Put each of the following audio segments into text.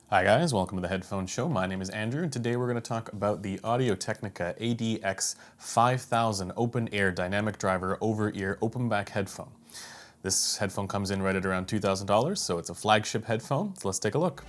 Hi guys, welcome to the Headphone Show. My name is Andrew and today we're going to talk about the Audio-Technica ADX5000 open-air dynamic driver over-ear open-back headphone. This headphone comes in right at around $2,000, so it's a flagship headphone. So let's take a look.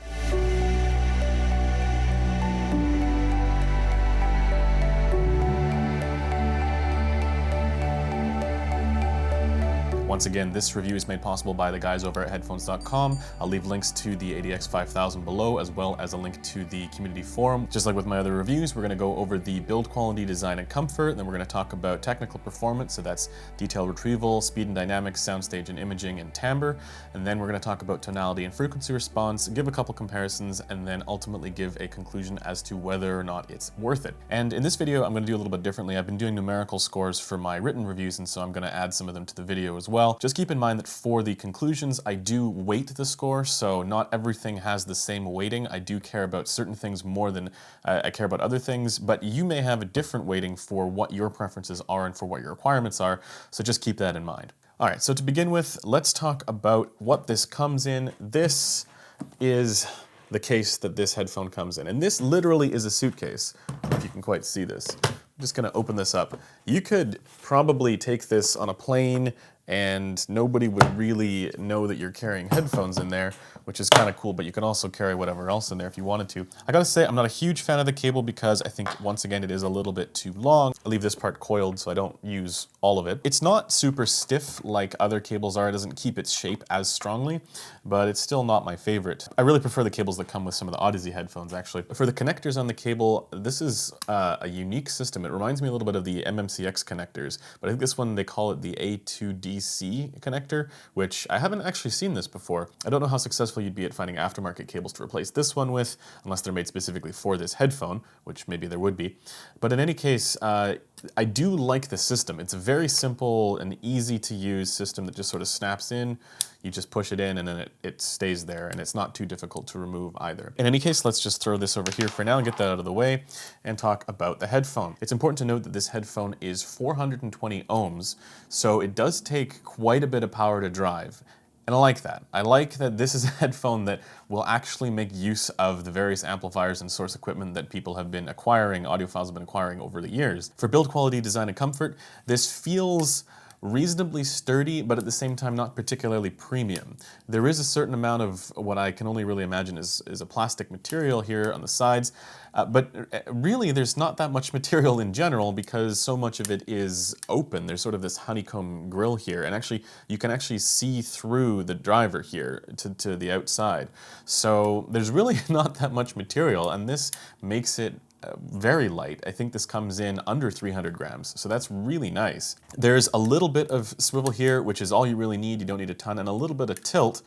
Once again, this review is made possible by the guys over at headphones.com. I'll leave links to the ADX5000 below, as well as a link to the community forum. Just like with my other reviews, we're going to go over the build quality, design, and comfort. Then we're going to talk about technical performance, so that's detail retrieval, speed and dynamics, soundstage and imaging, and timbre. And then we're going to talk about tonality and frequency response, give a couple comparisons, and then ultimately give a conclusion as to whether or not it's worth it. And in this video, I'm going to do a little bit differently. I've been doing numerical scores for my written reviews, and so I'm going to add some of them to the video as well. Just keep in mind that for the conclusions, I do weight the score, so not everything has the same weighting. I do care about certain things more than I care about other things, but you may have a different weighting for what your preferences are and for what your requirements are, so just keep that in mind. All right, so to begin with, let's talk about what this comes in. This is the case that this headphone comes in, and this literally is a suitcase, if you can quite see this. I'm just gonna open this up. You could probably take this on a plane and nobody would really know that you're carrying headphones in there, which is kind of cool, but you can also carry whatever else in there if you wanted to. I gotta say, I'm not a huge fan of the cable because I think, once again, it is a little bit too long. I leave this part coiled so I don't use all of it. It's not super stiff like other cables are. It doesn't keep its shape as strongly, but it's still not my favorite. I really prefer the cables that come with some of the Odyssey headphones, actually. For the connectors on the cable, this is a unique system. It reminds me a little bit of the MMCX connectors, but I think this one, they call it the A2DC connector, which I haven't actually seen this before. I don't know how successful you'd be at finding aftermarket cables to replace this one with, unless they're made specifically for this headphone, which maybe there would be. But in any case, I do like the system. It's a very simple and easy to use system that just sort of snaps in. You just push it in and then it stays there, and it's not too difficult to remove either. In any case, let's just throw this over here for now and get that out of the way and talk about the headphone. It's important to note that this headphone is 420 ohms, so it does take quite a bit of power to drive. And I like that. I like that this is a headphone that will actually make use of the various amplifiers and source equipment that people have been acquiring, audiophiles have been acquiring over the years. For build quality, design, and comfort, this feels reasonably sturdy, but at the same time not particularly premium. There is a certain amount of what I can only really imagine is a plastic material here on the sides, but really there's not that much material in general because so much of it is open. There's sort of this honeycomb grill here, and actually you can actually see through the driver here to the outside. So there's really not that much material, and this makes it very light. I think this comes in under 300 grams, so that's really nice. There's a little bit of swivel here, which is all you really need. You don't need a ton, and a little bit of tilt.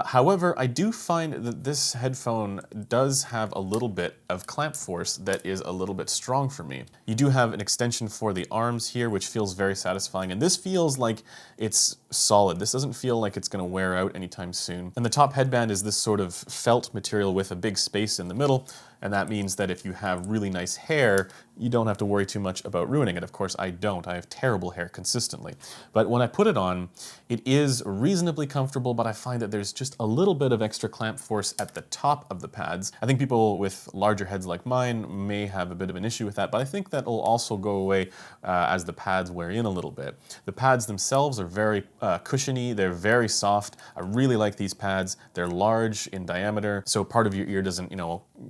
However, I do find that this headphone does have a little bit of clamp force that is a little bit strong for me. You do have an extension for the arms here, which feels very satisfying, and this feels like it's solid. This doesn't feel like it's going to wear out anytime soon. And the top headband is this sort of felt material with a big space in the middle, and that means that if you have really nice hair, you don't have to worry too much about ruining it. Of course, I don't. I have terrible hair consistently. But when I put it on, it is reasonably comfortable, but I find that there's just a little bit of extra clamp force at the top of the pads. I think people with larger heads like mine may have a bit of an issue with that, but I think that will also go away as the pads wear in a little bit. The pads themselves are very cushiony. They're very soft. I really like these pads. They're large in diameter, so part of your ear doesn't,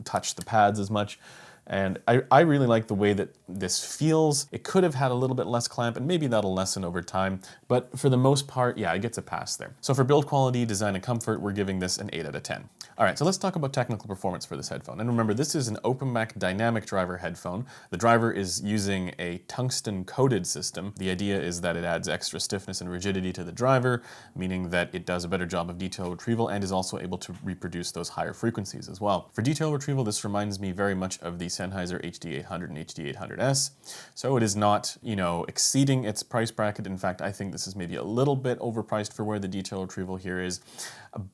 touch the pads as much. And I really like the way that this feels. It could have had a little bit less clamp, and maybe that'll lessen over time, but for the most part, yeah, it gets a pass there. So for build quality, design, and comfort, we're giving this an 8 out of 10. All right, so let's talk about technical performance for this headphone. And remember, this is an open-back dynamic driver headphone. The driver is using a tungsten-coated system. The idea is that it adds extra stiffness and rigidity to the driver, meaning that it does a better job of detail retrieval and is also able to reproduce those higher frequencies as well. For detail retrieval, this reminds me very much of the Sennheiser HD800 and HD800S. So it is not, exceeding its price bracket. In fact, I think this is maybe a little bit overpriced for where the detail retrieval here is.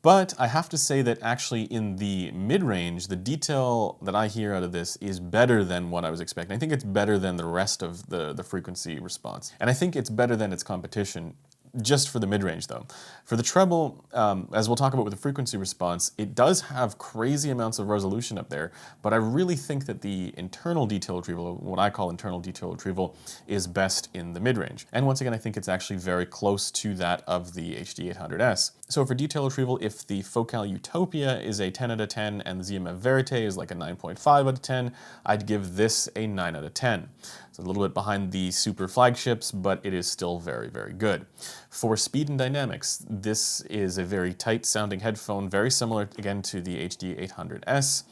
But I have to say that actually in the mid-range, the detail that I hear out of this is better than what I was expecting. I think it's better than the rest of the frequency response. And I think it's better than its competition, just for the mid-range though. For the treble, as we'll talk about with the frequency response, it does have crazy amounts of resolution up there, but I really think that the internal detail retrieval, what I call internal detail retrieval, is best in the mid-range. And once again, I think it's actually very close to that of the HD-800S. So for detail retrieval, if the Focal Utopia is a 10 out of 10 and the ZMF Verite is like a 9.5 out of 10, I'd give this a 9 out of 10. It's a little bit behind the super flagships, but it is still very, very good. For speed and dynamics, this is a very tight sounding headphone, very similar again to the HD-800S.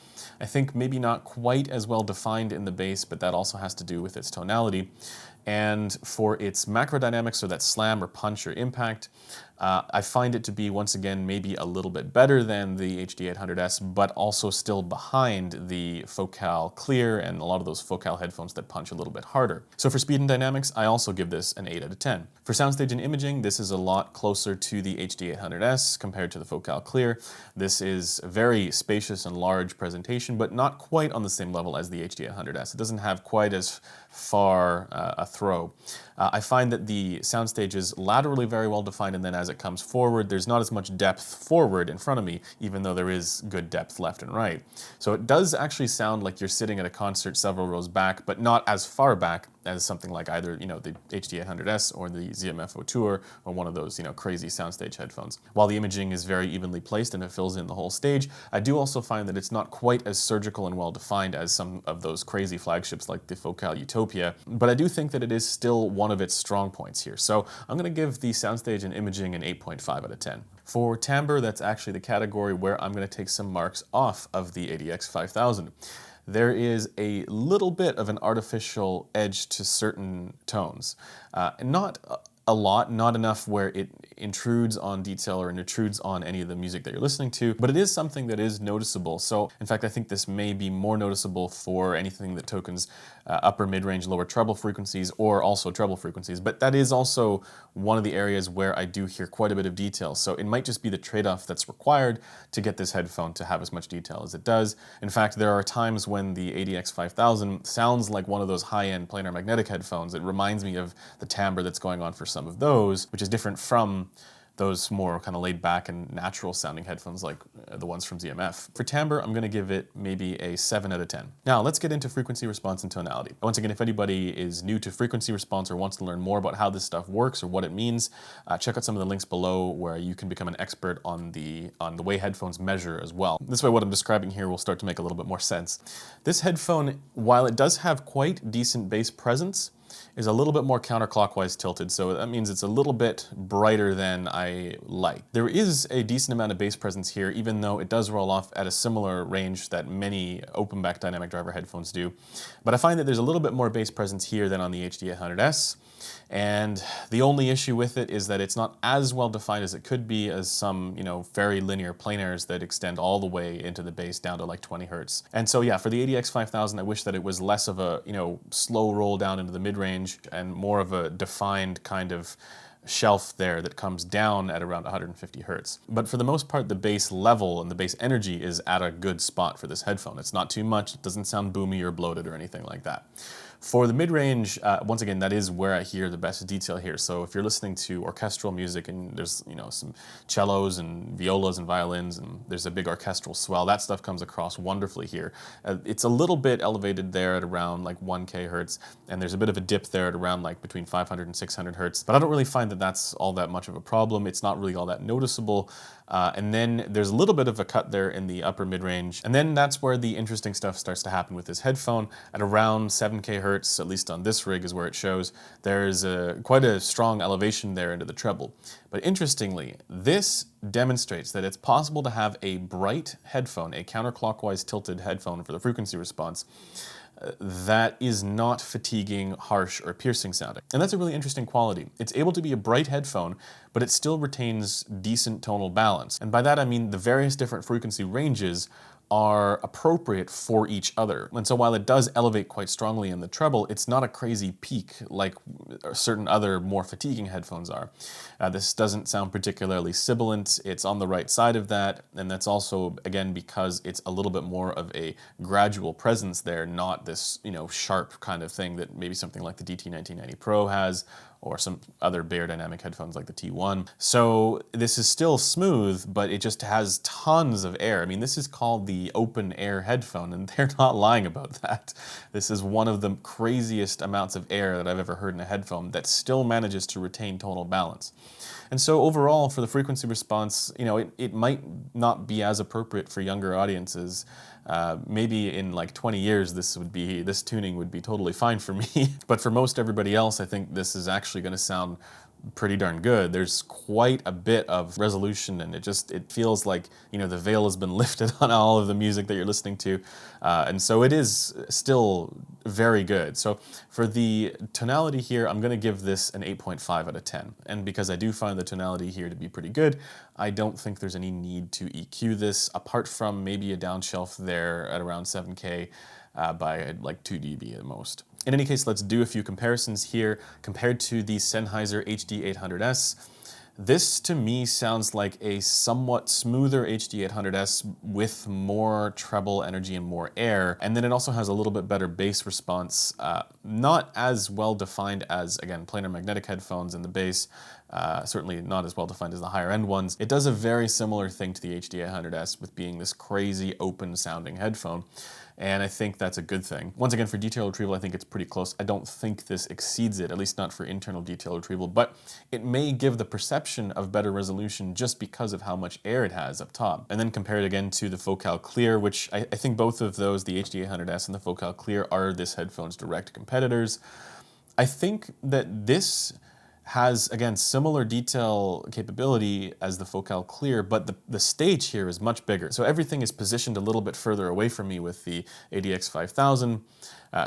I think maybe not quite as well defined in the bass, but that also has to do with its tonality. And for its macrodynamics, so that slam or punch or impact, I find it to be, once again, maybe a little bit better than the HD-800S, but also still behind the Focal Clear and a lot of those Focal headphones that punch a little bit harder. So for speed and dynamics, I also give this an 8 out of 10. For Soundstage and Imaging, this is a lot closer to the HD-800S compared to the Focal Clear. This is a very spacious and large presentation, but not quite on the same level as the HD-800S. It doesn't have quite as far a throw. I find that the soundstage is laterally very well defined, and then as it comes forward, there's not as much depth forward in front of me, even though there is good depth left and right. So it does actually sound like you're sitting at a concert several rows back, but not as far back as something like either, you know, the HD-800S or the ZMF Tour or one of those, you know, crazy soundstage headphones. While the imaging is very evenly placed and it fills in the whole stage, I do also find that it's not quite as surgical and well defined as some of those crazy flagships like the Focal Utopia, but I do think that it is still one of its strong points here. So I'm going to give the soundstage and imaging an 8.5 out of 10. For timbre, that's actually the category where I'm going to take some marks off of the ATH-5000. There is a little bit of an artificial edge to certain tones. Not a lot, not enough where it intrudes on detail or intrudes on any of the music that you're listening to, but it is something that is noticeable. So in fact, I think this may be more noticeable for anything that tokens upper, mid-range, lower treble frequencies, or also treble frequencies, but that is also one of the areas where I do hear quite a bit of detail. So it might just be the trade-off that's required to get this headphone to have as much detail as it does. In fact, there are times when the ATH-5000 sounds like one of those high-end planar magnetic headphones. It reminds me of the timbre that's going on for some of those, which is different from those more kind of laid back and natural sounding headphones like the ones from ZMF. For timbre, I'm going to give it maybe a 7 out of 10. Now let's get into frequency response and tonality. Once again, if anybody is new to frequency response or wants to learn more about how this stuff works or what it means, check out some of the links below where you can become an expert on the way headphones measure as well. This way what I'm describing here will start to make a little bit more sense. This headphone, while it does have quite decent bass presence, is a little bit more counterclockwise tilted, so that means it's a little bit brighter than I like. There is a decent amount of bass presence here, even though it does roll off at a similar range that many open back dynamic driver headphones do. But I find that there's a little bit more bass presence here than on the HD-800S, and the only issue with it is that it's not as well defined as it could be as some, you know, very linear planars that extend all the way into the bass down to like 20 hertz. And so yeah, for the ATX5000, I wish that it was less of a, you know, slow roll down into the mid-range and more of a defined kind of shelf there that comes down at around 150 hertz. But for the most part, the bass level and the bass energy is at a good spot for this headphone. It's not too much, it doesn't sound boomy or bloated or anything like that. For the mid-range, once again, that is where I hear the best detail here. So if you're listening to orchestral music and there's, you know, some cellos and violas and violins and there's a big orchestral swell, that stuff comes across wonderfully here. It's a little bit elevated there at around like 1K hertz, and there's a bit of a dip there at around like between 500 and 600 hertz, but I don't really find that that's all that much of a problem. It's not really all that noticeable. And then there's a little bit of a cut there in the upper mid-range. And then that's where the interesting stuff starts to happen with this headphone. At around 7K hertz, at least on this rig is where it shows, there's quite a strong elevation there into the treble. But interestingly, this demonstrates that it's possible to have a bright headphone, a counterclockwise tilted headphone for the frequency response, that is not fatiguing, harsh, or piercing sounding. And that's a really interesting quality. It's able to be a bright headphone, but it still retains decent tonal balance. And by that I mean the various different frequency ranges are appropriate for each other. And so while it does elevate quite strongly in the treble, it's not a crazy peak like certain other more fatiguing headphones are. This doesn't sound particularly sibilant, it's on the right side of that, and that's also, again, because it's a little bit more of a gradual presence there, not this, you know, sharp kind of thing that maybe something like the DT1990 Pro has, or some other beyerdynamic headphones like the T1. So this is still smooth, but it just has tons of air. I mean, this is called the open air headphone, and they're not lying about that. This is one of the craziest amounts of air that I've ever heard in a headphone that still manages to retain tonal balance. And so overall, for the frequency response, you know, it might not be as appropriate for younger audiences. Maybe in like 20 years, this tuning would be totally fine for me. But for most everybody else, I think this is actually going to sound pretty darn good. There's quite a bit of resolution, and it feels like, you know, the veil has been lifted on all of the music that you're listening to. And so it is still very good. So for the tonality here, I'm going to give this an 8.5 out of 10. And because I do find the tonality here to be pretty good, I don't think there's any need to EQ this, apart from maybe a downshelf there at around 7K by like 2 dB at most. In any case, let's do a few comparisons here compared to the Sennheiser HD800S. This to me sounds like a somewhat smoother HD800S with more treble energy and more air, and then it also has a little bit better bass response, not as well defined as, again, planar magnetic headphones in the bass, certainly not as well defined as the higher end ones. It does a very similar thing to the HD800S with being this crazy open sounding headphone. And I think that's a good thing. Once again, for detail retrieval, I think it's pretty close. I don't think this exceeds it, at least not for internal detail retrieval, but it may give the perception of better resolution just because of how much air it has up top. And then compare it again to the Focal Clear, which I think both of those, the HD800S and the Focal Clear, are this headphone's direct competitors. I think that this has, again, similar detail capability as the Focal Clear, but the stage here is much bigger. So everything is positioned a little bit further away from me with the ADX5000,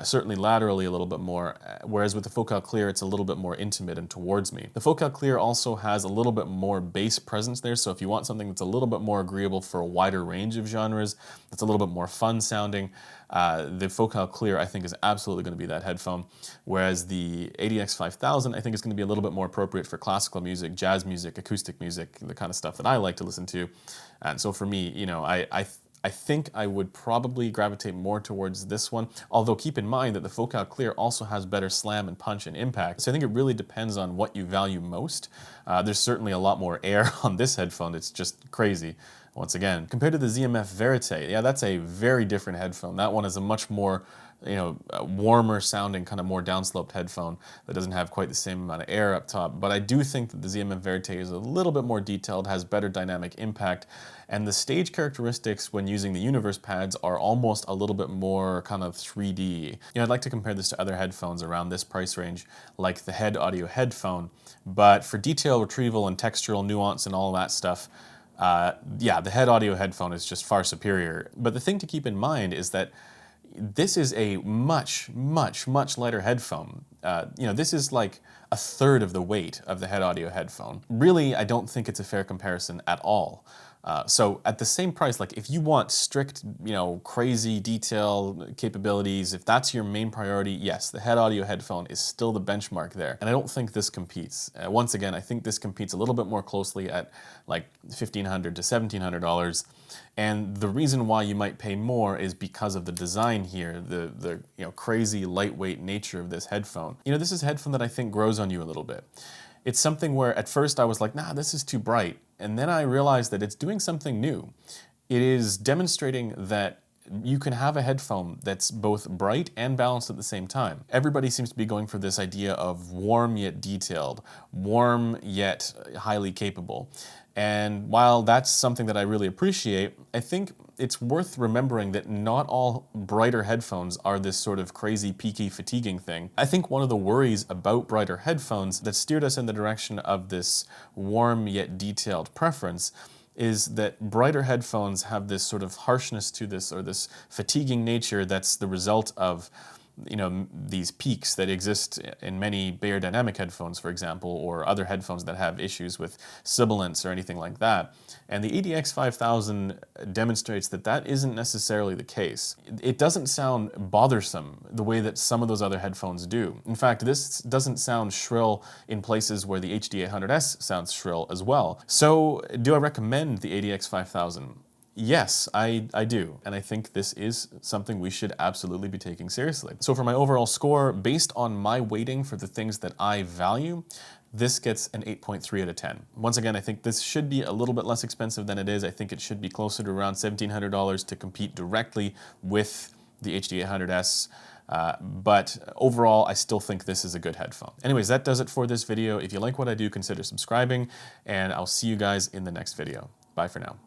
certainly laterally a little bit more, whereas with the Focal Clear, it's a little bit more intimate and towards me. The Focal Clear also has a little bit more bass presence there, so if you want something that's a little bit more agreeable for a wider range of genres, that's a little bit more fun sounding, the Focal Clear I think is absolutely going to be that headphone, whereas the ADX5000 I think is going to be a little bit more appropriate for classical music, jazz music, acoustic music, the kind of stuff that I like to listen to. And so for me, you know, I think I would probably gravitate more towards this one, although keep in mind that the Focal Clear also has better slam and punch and impact. So I think it really depends on what you value most. There's certainly a lot more air on this headphone. It's just crazy. Once again, compared to the ZMF Verite, yeah, that's a very different headphone. That one is a much more, you know, warmer sounding, kind of more downsloped headphone that doesn't have quite the same amount of air up top. But I do think that the ZMF Verite is a little bit more detailed, has better dynamic impact, and the stage characteristics when using the Universe pads are almost a little bit more kind of 3D. You know, I'd like to compare this to other headphones around this price range, like the Head Audio headphone, but for detail retrieval and textural nuance and all that stuff, yeah, the Head Audio headphone is just far superior. But the thing to keep in mind is that this is a much, much, much lighter headphone. You know, this is like a third of the weight of the Head Audio headphone. Really, I don't think it's a fair comparison at all. So at the same price, like if you want strict, you know, crazy detail capabilities, if that's your main priority, yes, the Head Audio headphone is still the benchmark there. And I don't think this competes. Once again, I think this competes a little bit more closely at like $1,500 to $1,700. And the reason why you might pay more is because of the design here, the you know, crazy lightweight nature of this headphone. You know, this is a headphone that I think grows on you a little bit. It's something where at first I was like, nah, this is too bright. And then I realized that it's doing something new. It is demonstrating that you can have a headphone that's both bright and balanced at the same time. Everybody seems to be going for this idea of warm yet detailed, warm yet highly capable. And while that's something that I really appreciate, I think it's worth remembering that not all brighter headphones are this sort of crazy, peaky, fatiguing thing. I think one of the worries about brighter headphones that steered us in the direction of this warm yet detailed preference is that brighter headphones have this sort of harshness to this, or this fatiguing nature that's the result of, you know, these peaks that exist in many beyerdynamic headphones, for example, or other headphones that have issues with sibilance or anything like that. And the ADX5000 demonstrates that that isn't necessarily the case. It doesn't sound bothersome the way that some of those other headphones do. In fact, this doesn't sound shrill in places where the HD800S sounds shrill as well. So do I recommend the ADX5000? Yes, I do. And I think this is something we should absolutely be taking seriously. So for my overall score, based on my weighting for the things that I value, this gets an 8.3 out of 10. Once again, I think this should be a little bit less expensive than it is. I think it should be closer to around $1,700 to compete directly with the HD800S. But overall, I still think this is a good headphone. Anyways, that does it for this video. If you like what I do, consider subscribing, and I'll see you guys in the next video. Bye for now.